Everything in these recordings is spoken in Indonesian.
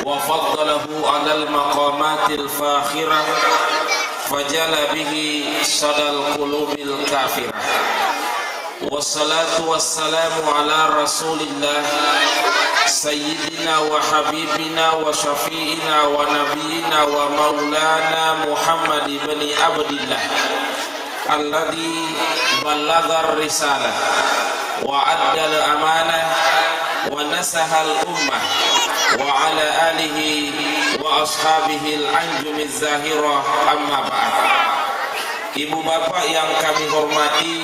وفضله على المقامات الفاخرة فجل به صدى القلوب الكافرة والصلاة والسلام على رسول الله سيدنا وحبيبنا وشفيعنا ونبينا ومولانا محمد بن عبد الله الذي بلغ الرسالة وأدى الأمانة ونصح الأمة وعلى آله وأصحابه الأنجم الزاهرة أما بعد. Ibu bapak yang kami hormati,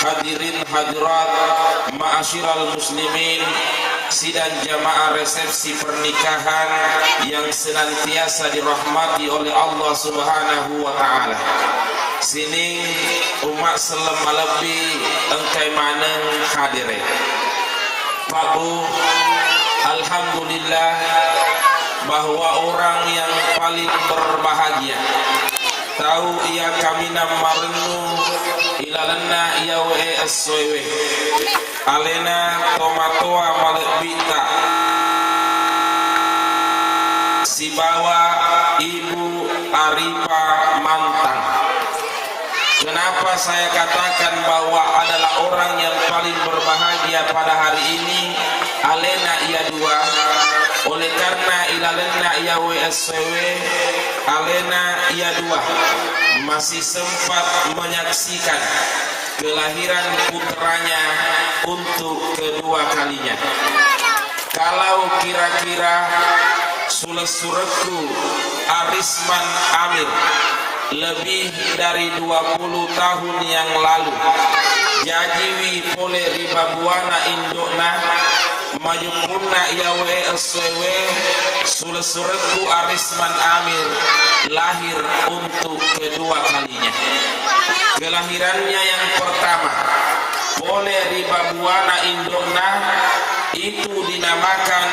hadirin hadirat ma'asyiral muslimin, sidang jamaah resepsi pernikahan yang senantiasa dirahmati oleh Allah Subhanahu wa taala. Sini umat selama lebih engkai maneng hadirin. Pak Bu, alhamdulillah bahwa orang yang paling berbahagia tahu ia kami namarenu ilalana ia we aswewe alena tomatoa malebita si bawa Ibu Aripa Mantang. Kenapa saya katakan bahwa adalah orang yang paling berbahagia pada hari ini? Alena ia dua, oleh karena ilalena ia WSW, alena ia dua masih sempat menyaksikan kelahiran putranya untuk kedua kalinya. Kalau kira-kira sulesureku Arisman Amir lebih dari 20 tahun yang lalu jajiwi pole ribabuana indokna mayukunna yawe eswewe sulesureku Arisman Amir lahir untuk kedua kalinya. Kelahirannya yang pertama pole ribabuana indokna itu dinamakan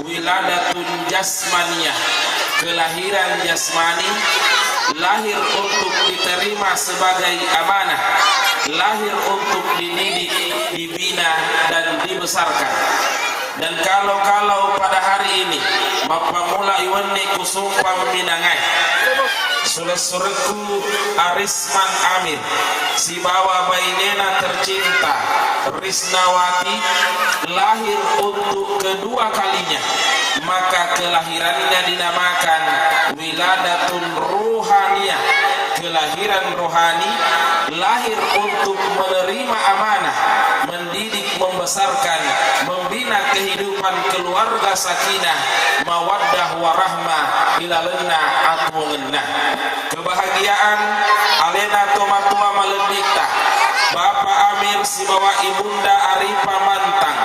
wiladatun jasmaniyah, kelahiran jasmani, lahir untuk diterima sebagai amanah, lahir untuk dididik, dibina dan dibesarkan. Dan kalau pada hari ini Bapak mula iwani kusumpah minangai sulesureku Arisman Amir si bawa bainena tercinta Risnawati lahir untuk kedua kalinya, maka kelahirannya dinamakan wiladatun ruhaniyah, kelahiran rohani, lahir untuk menerima amanah, mendidik, membesarkan, membina kehidupan keluarga sakinah, mawaddah warahmah, ilalena atmungenna. Kebahagiaan alena tomatua malebita Bapak Amir si bawa Ibunda Aripa Mantang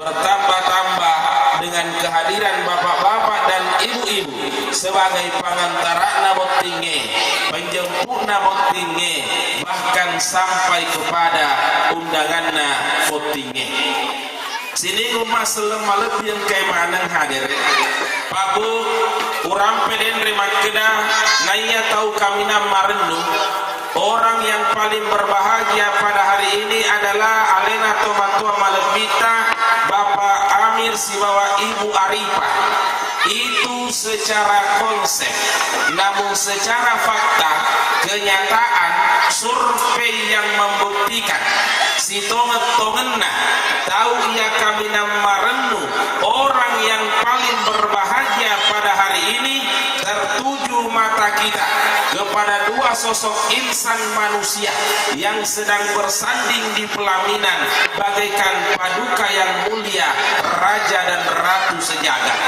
bertambah-tambah dengan kehadiran bapak-bapak dan ibu-ibu sebagai pangantarana botinge, penjemputna botinge, bahkan sampai kepada undanganna botinge. Sini rumah selama lebih yang kayak manang hadir. Pak Bu, urang peden remak keda, naya tahu kami namarendu. Orang yang paling berbahagia pada hari ini adalah alena tomatua malebita Bapak Amir si bawa Ibu Aripa. Itu secara konsep, namun secara fakta, kenyataan, survei yang membuktikan si tonget-tongenna tahu ia kami namarenu orang yang paling berbahagia pada hari ini tertuju mata kita kepada dua sosok insan manusia yang sedang bersanding di pelaminan bagaikan paduka yang mulia, raja dan ratu sejagat,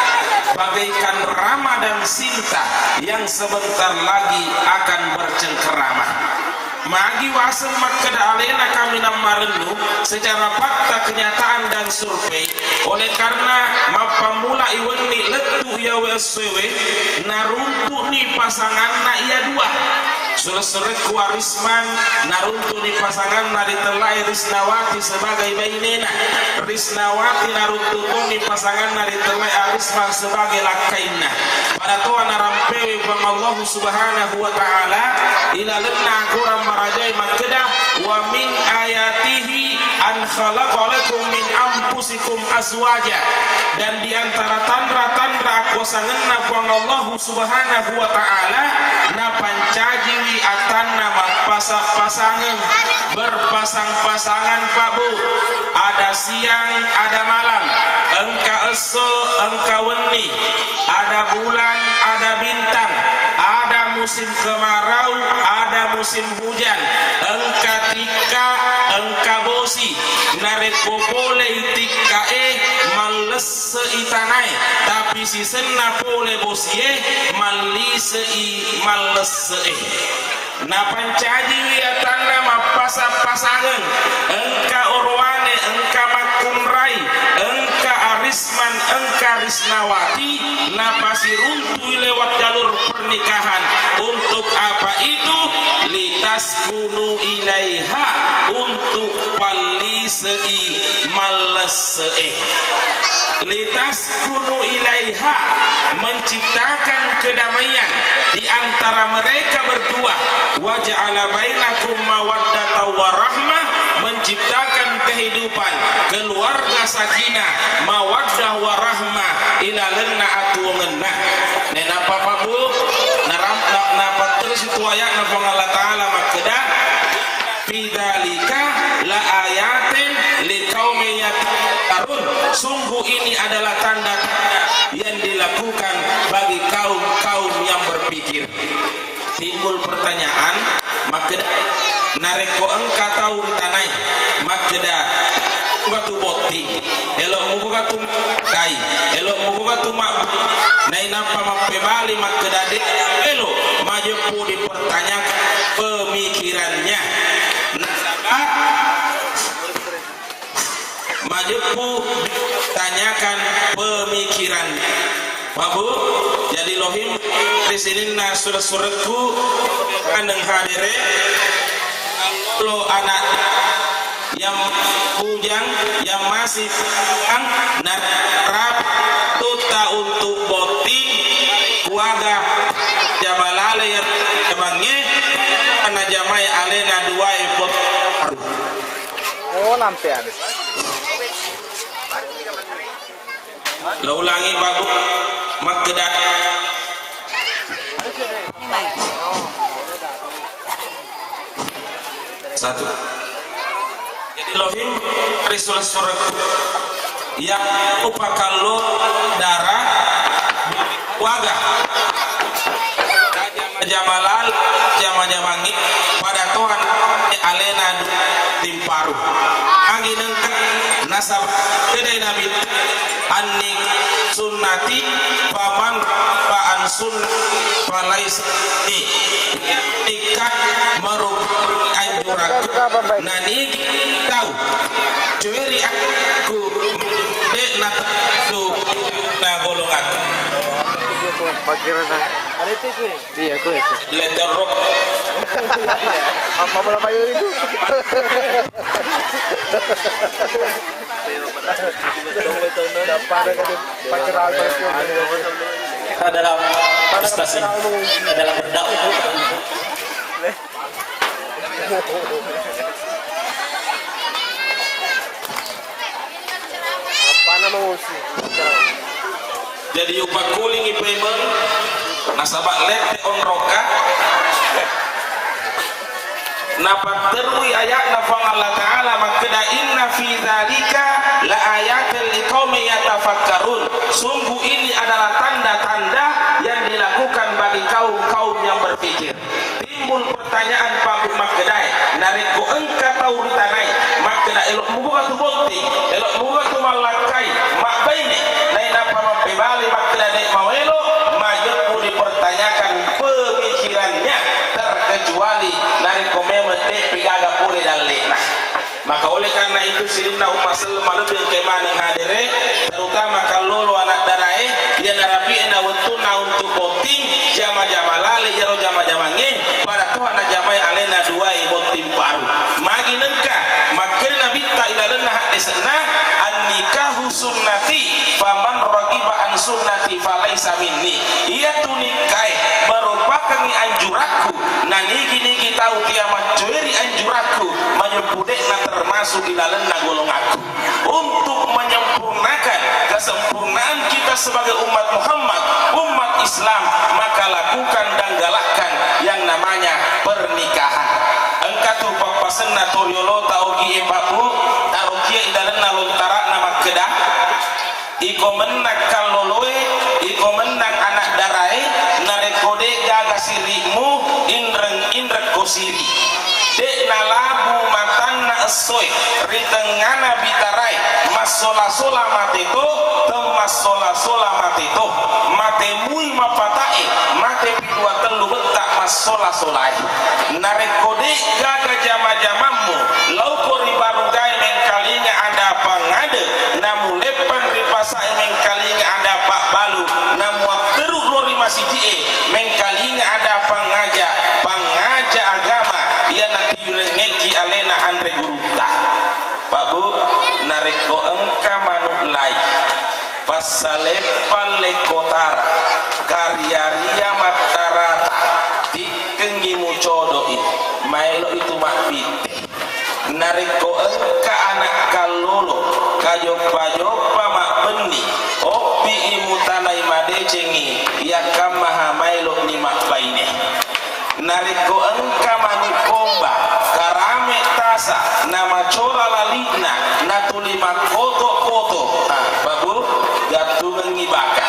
bagaikan Rama dan Sinta yang sebentar lagi akan bercengkerama. Magi wasen makkada alena kami namarenu secara fakta, kenyataan dan survei. Oleh karena mapamula iwani letu ya weswewe naruntu ni pasangan na ia dua sureku Arisman naruntu ni pasangan na ditelai Risnawati sebagai bainena, Risnawati naruntu ni pasangan na ditelai Arisman sebagai lakaina. Pada tuan narampewe bang Allah Subhanahu wa taala ila lenna kurang marajai makkada wa min ayatihi an khalaqalakum min anfusikum azwaja, dan di antara tanda-tanda aku kosangenna kuang Allah subhanahu wa ta'ala na pancajiwi atanna pasangan berpasang-pasangan Pak Bu, ada siang ada malam, engka esok engka weni, ada bulan ada bintang, ada musim kemarau ada musim hujan, engka tika engka bosi nareko boleh tika males seitanai tapi si senna boleh bosi mali sei males sei na pancaji wiatanna mapasa-pasangan engka orwane engka makumrai engka arisman engka risnawati na pasiruntu lewat jalur pernikahan. Untuk apa itu? Litaskunu ilaiha, untuk palisei malesei. Litaskunu ilaiha, menciptakan kedamaian di antara mereka berdua. Waja'ala bainakum mawaddatan warahmah, menciptakan kehidupan keluarga sakinah mawaddah warahmah ila lenna atuwenna. Nenapa Pak Bu napa terus itu ayat napa Allah Ta'ala makeda fidzalika la ayatin liqaumin yattaqun. Sungguh ini adalah tanda-tanda yang dilakukan bagi kaum-kaum yang berpikir. Timbul pertanyaan, makeda nareko engka tahu tanai makeda batu boti elok muka tu kai elok muka tu mak nai napa mapebali makeda de elok majepu dipertanyakan pemikirannya majepu tanyakan pemikiran Pak Bu. Jadi lohim risinina surat-suratku kaneng hadire lo anak yang bujang yang masih ang narap tuta untuk boti kuaga jabalale yang temannya karena jamai alena dua epot lampian lo ulangi babu makeda satu. Jadi lohim risulah surat yang upakalo darah wagah jamalal jama-jamangi pada Tuhan alena timparu angin nasab kedai nabi annik sunnati paman paan sunnah palais nikah merub anjuran nani tahu cueri aku dek natu na golongan iya aku letter rock apa bola payu itu dalam prestasi dalam berdakwah apa nama usi jadi upah kuling ipemeng nasabak lete on roka napa terui ayat nafang Allah Ta'ala makeda inna fi dzalika la ayatin liqaumin yatafakkarun. Sungguh ini adalah tanda-tanda yang dilakukan bagi kaum-kaum yang berpikir. Timbul pertanyaan Pak Makedai nariko engka tahu ditanai makeda elok mubuka tu bonti elok mubuka tu malakai mak baine naik napa mapebali makeda dek mawelo majepu dipertanyakan pemikirannya terkecuali nariko memete pigaga pure dan lena. Maka oleh karena itu Sayyidina Umar sallallahu lebih kemana hadire terutama kalau anak darai dia narapi ena wentuna untuk voting jama-jama lale jaro jama-jama nge pada Tuhan na jamai alena dua voting baru magi nengka makirna bitta ila lena hadisna an nikahu sunnati faman ragiba an sunnati falaisa minni. Ia tunikai merupakan anjuranku niki tahu kiamat cueri anjuranku menyebudek termasuk di dalam golonganku untuk menyempurnakan kesempurnaan kita sebagai umat Muhammad Islam, maka lakukan dan galakkan yang namanya pernikahan. Engkau papasenna toriolo taugi epapu tarukia idalena lontarak nama kedah iko menang kaloloe iko menang anak darai narekode gaga sirimu indreng kosiri dek nalabu matanna esoy ritengana bitarai masola mateto temas sola mateto mate mui mapatae mate pidua telu betak masola solai narekode gaga jama-jamamu lauko ribarugai mengkalinya ada pangade namu lepan ripasai mengkalinya ada pak balu namu teruk lori masih die mengkalinya ada pangaja agama ia nanti yulengeki alena andre guruta Pak Bu nareko engka manuk lai pasale pale kotara karya matarata dikengi mucodoi maelo itu makpite nareko engka anak kalolo kajopa mak bendi opi imutanai madecengi yakamaha maelo ni makpaine nareko engka manikomba karame tasa nama cora lalina natulima koto babu gatung ngibaka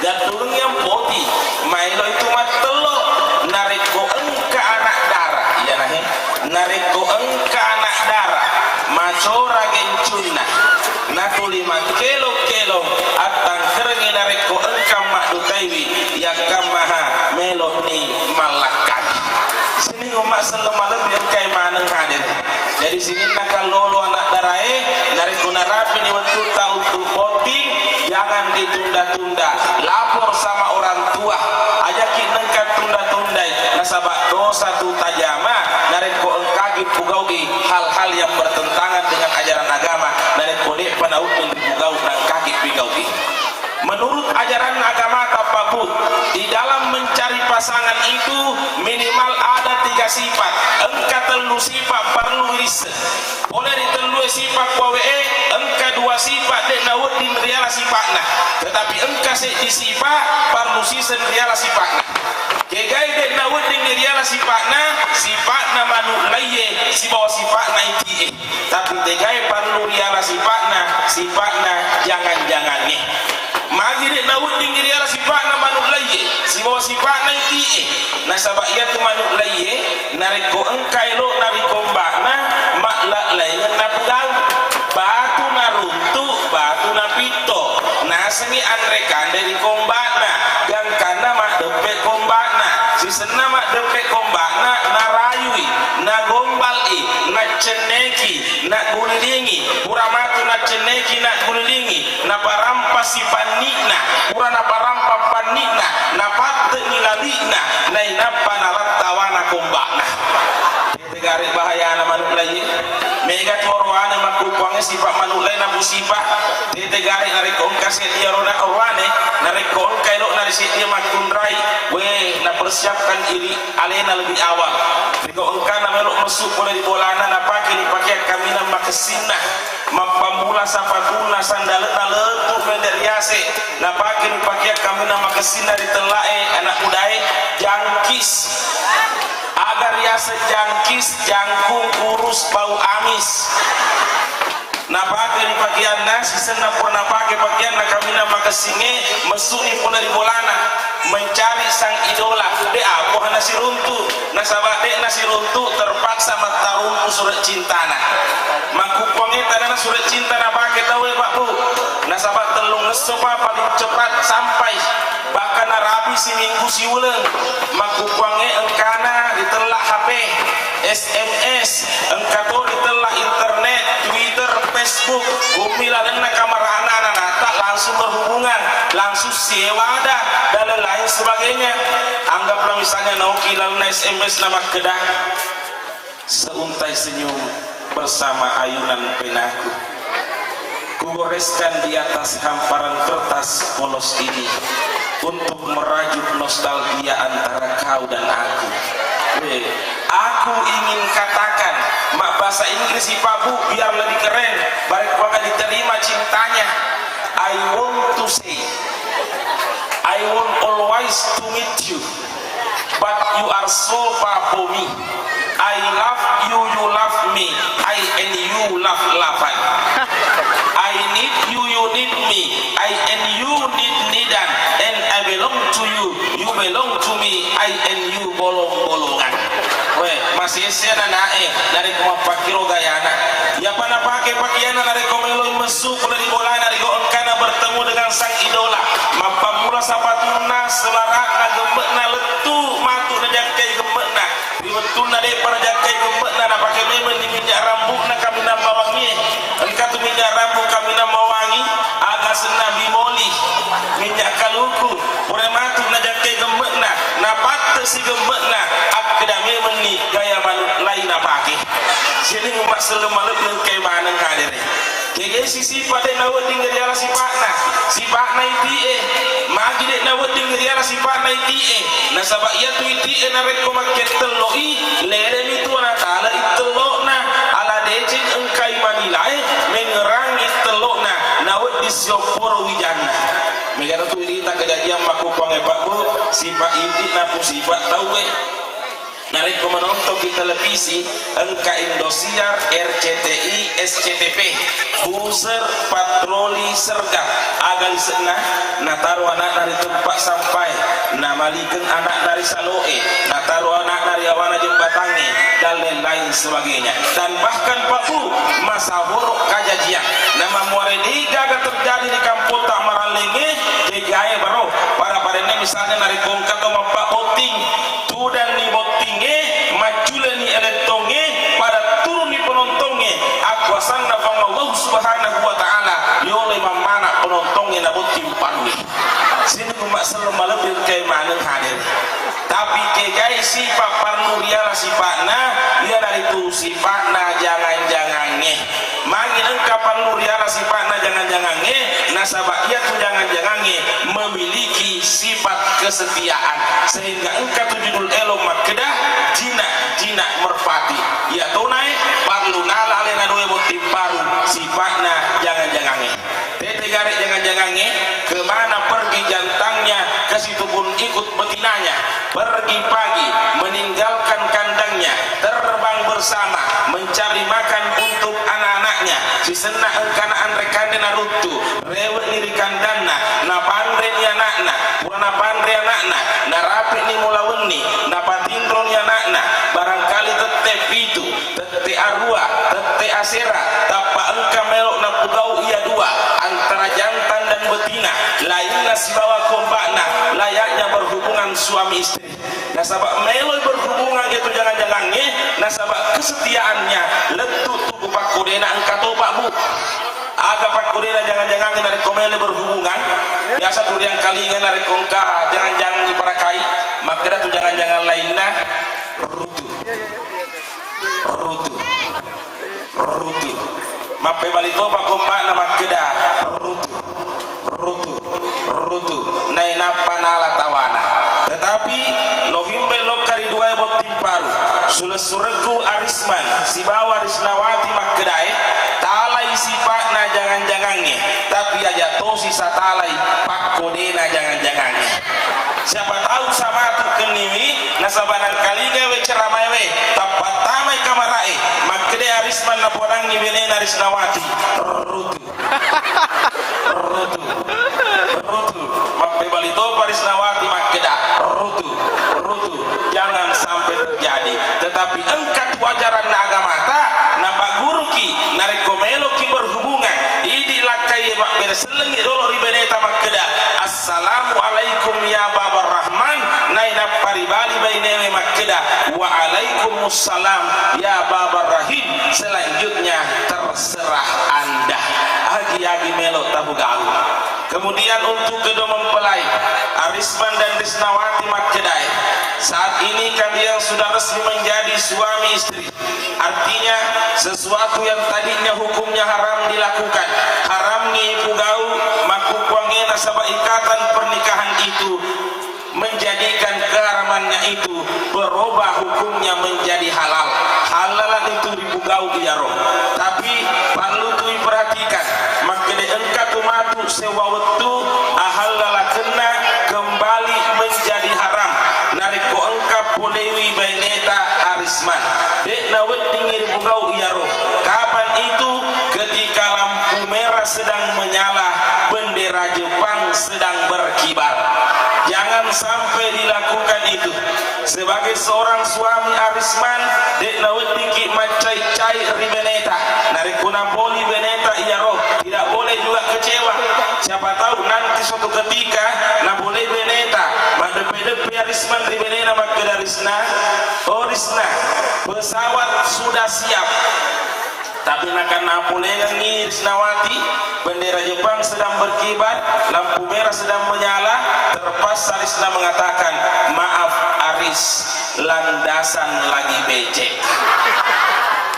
gatung yang poti mailo itu matelo nareko engka anak darah iya nahe nareko engka anak darah macora gencuna natulima kelo atang kerengi nareko engka makdutaiwi yakamaha meloni malakan sini umat selemalem yang kayak mana hadir jadi sini nakal lolo anak darai nareko narapi ni waktu tahu voting jangan ditunda-tunda lapor sama orang tua ajakin nengkat tunda-tundai nasabak dosa tu tajama nareko engkagi pugaugi hal-hal yang bertentangan dengan ajaran agama nareko dek panaut pugau dan kaki pigaugi. Menurut ajaran agama tapabut di dalam mencari pasangan itu minimal ada 3 sifat engka telu sifat perlu riset boleh ditelu sifat wawe engka 2 sifat dek nawut din riala sifatna tetapi engka se di sifat perlu sisen riala sifatna kegai dek nawut din riala sifatna manuk laye si bawa sifatna iki tapi tegai perlu riala sifatna jangan-jangan nih magire nawut dingiri ala sifatna manuk laye si bawa sifatna iki nasabak ia tu manuk laye nariko engkai lo nariko mbakna maklak laye napgang batu naruntu batu napito nasengi andrekan dari kombakna yang kana mak depe kombakna si sena mak depe kombakna narayui na gombali na ceneki na gulilingi puramatu na ceneki na gulilingi na parampa si panikna pura na parampa panikna na patte nilalina na inapa na lattawana kombakna garik bahaya na manuk laye mega torwane makupangnya sifat manuk laye na musibah tete garik narikong kasih dia roda orwane narikong kailo narisi dia makundrai we na persiapkan diri alena lebih awal riko engka na melok mesuk boleh di bolana na pakai kami na makesina mapamula sapaguna sandalet na letup menderiase na pakai kami na makesina ditelae anak udai jangkis agar yasa jangkis jangkung kurus bau amis na pakai di pakaian nasi sena pernah pakai pakaian na kami na makasinge mesuni pula di bolana mencari sang idola de apa nasi runtuh nasabak dek nasi runtuh terpaksa matarumpu surat cintana mangkuponge tanana surat cinta na pakai tahu Pak Bu nasabak telung ngesopa paling cepat sampai bahkan rabi si minggu si uleng mangkuponge engkana ditelak HP SMS engkato ditelak internet Twitter Facebook gumila lena kamar anak-anak tak langsung berhubungan langsung sewa dan lain sebagainya anggaplah misalnya nauki lalu SMS nama kedah seuntai senyum bersama ayunan penaku kugoreskan di atas hamparan kertas polos ini untuk merajuk nostalgia antara kau dan aku. Aku ingin katakan mak bahasa Inggris si Pak Bu biar lebih keren baik banget diterima cintanya. I want to say I want twice to meet you, but you are so far from me. I love you, you love me. I and you love. I need you, you need me. I and you needan. And I belong to you, you belong to me. I and you bolong-bolongan. Weh, masih sana nae dari kumapakiro gayana. Ya pana pakai pakaian dari komelo mesuk dari bola dari goongkana bertemu dengan sang idola. Mapamula sapatuna selarak na gembekna letu matu na jakai gembekna. Riwetuna de para jakai gembekna na pakai memen di minyak rambutna kami na mawangi. Engka tu minyak rambut kami na mawangi aga senabi moli minyak kaluku. Ure matu na jakai gembekna na patte si gembekna akda memen ni gaya manuk lain pakai. Sini umat selama lebih kayak mana kader. Kege sisi pada nawat tinggal dia sifat na itie magi dek nawat tinggal dia sifat na itie na sabak ia tu itie na reko maket teloi lere itu na tala itelo na ala decin engkai manilai mengerang itelo na nawat disiopor wijana megara tu ini tak kejadian maku pangepak bu sifat ini na pun sifat tahu narik menonton di televisi engka Indosiar, RCTI, SCTV buzzer patroli serga agal senah nataru anak dari tempat sampai namalikan anak dari saloe nataru anak dari awana jembatannya dan lain-lain sebagainya dan bahkan papu masa buruk kajajian nama muarediga yang terjadi di kampung tak maralenge digaya baru para ini misalnya narik kongkat atau mampak voting tu dan ni votingnya majulah ni elektonge pada turun ni penontonge aku asang nafang Allah subhanahu wa ta'ala yole mamana penontonge na voting panwi sini umat selama lebih kayak mana hadir tapi kegai sifat parnuriala sifatna ia dari tu sifatna jangan-jangannya mangin engkau parnuriala sifatna jangan-jangannya nasabah ia tu jangan-jangannya memiliki sifat kesetiaan sehingga engkau tu judul elo makedah jina merpati ya tunai parlu nala alena doe botim paru sifatna jangan-jangannya tete garik jangan-jangannya kemana pergi jantangnya ke situ pun ikut betinanya pergi pagi meninggalkan kandangnya terbang bersama mencari makan untuk anak-anaknya si senah engkanaan rekande narutu rewet ni kandangna na pandre ni anakna purana pandre anakna na rapi ni mulawenni na patindro ni anakna barangkali tetep itu tete arua tete asera tapa engka melok na pugau ia dua antara jantan dan betina lainnya si bawa kombakna layaknya berhubungan suami istri nasabak meloi berhubungan itu jangan-jangannya nasabak kesetiaannya letut tubuh pak kodena engka topak bu agak pak kodena jangan-jangan dari komele berhubungan biasa tu yang kali dari kongka jangan-jangan di parakai maka tu jangan-jangan lainnya rutu mape balik topak kompak nama keda rutu nainapa nala tawana tetapi lohimbe lokari dua botim paru sureku arisman si bawa risnawati makkedai talai sifatna jangan-jangannya tapi aja tosi satalai pakkodena jangan-jangannya siapa tahu sama tu kenimi nasabanan kalinya we ceramai we tapat tamai kamarai makkedai arisman napodangi belena risnawati rutu mape balito parisnawati makeda rutu jangan sampai terjadi tetapi engkat wajaran agama ta napa guru ki narekomelo ki berhubungan idi lakai mak berselengi dolo ribeneta makeda assalamualaikum ya babar rahman naina paribali bainewe makeda wa alaikumussalam ya babar rahim selanjutnya terserah anda agi melo tabu gaul. Kemudian untuk kedua mempelai Arisman dan Risnawati Makkedai saat ini kalian sudah resmi menjadi suami istri artinya sesuatu yang tadinya hukumnya haram dilakukan haram ni pugau makukuange nasabah ikatan pernikahan itu menjadikan keharamannya itu berubah hukumnya menjadi halal halalan itu dipugau biaro tapi perlu tu perhatikan maka engkau matu sewa waktu ahalala kena kembali polewi beneta Arisman dek nawet tingir bugau iaro. Kapan itu? Ketika lampu merah sedang menyala, bendera Jepang sedang berkibar. Jangan sampai dilakukan itu. Sebagai seorang suami Arisman dek nawet tiki macai cai ribeneta narikuna boli beneta iaro. Tidak boleh juga kecewa. Siapa tahu nanti suatu ketika na boleh beneta madepe-depe Arisman ribenena makeda Risna. Oh Risna, pesawat sudah siap. Tapi nakan napulengan ni Risnawati, bendera Jepang sedang berkibar, lampu merah sedang menyala. Terpaksa Risna mengatakan, maaf Aris, landasan lagi becek.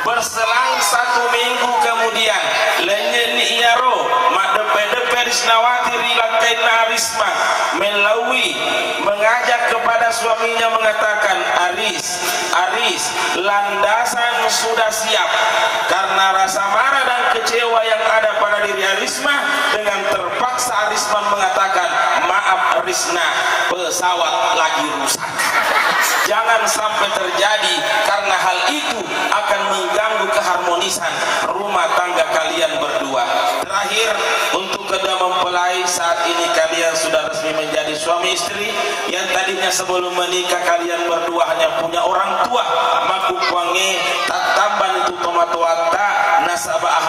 Berselang 1 minggu kemudian, lenyen iaro mak depe-depe Risnawati rilakain Arisman melawi mengajak kepada suaminya mengatakan, Aris, landasan sudah siap. Karena rasa marah dan kecewa yang ada pada diri Arisma, dengan terpaksa Arisman mengatakan, maaf Risna, pesawat lagi rusak. Jangan sampai terjadi, karena hal itu akan mengganggu keharmonisan rumah tangga kalian berdua. Terakhir, untuk kedua mempelai, saat ini kalian sudah resmi menjadi suami istri. Yang tadinya sebelum menikah kalian berdua hanya punya orang tua, maku kuange tak tamban itu tomato nasabah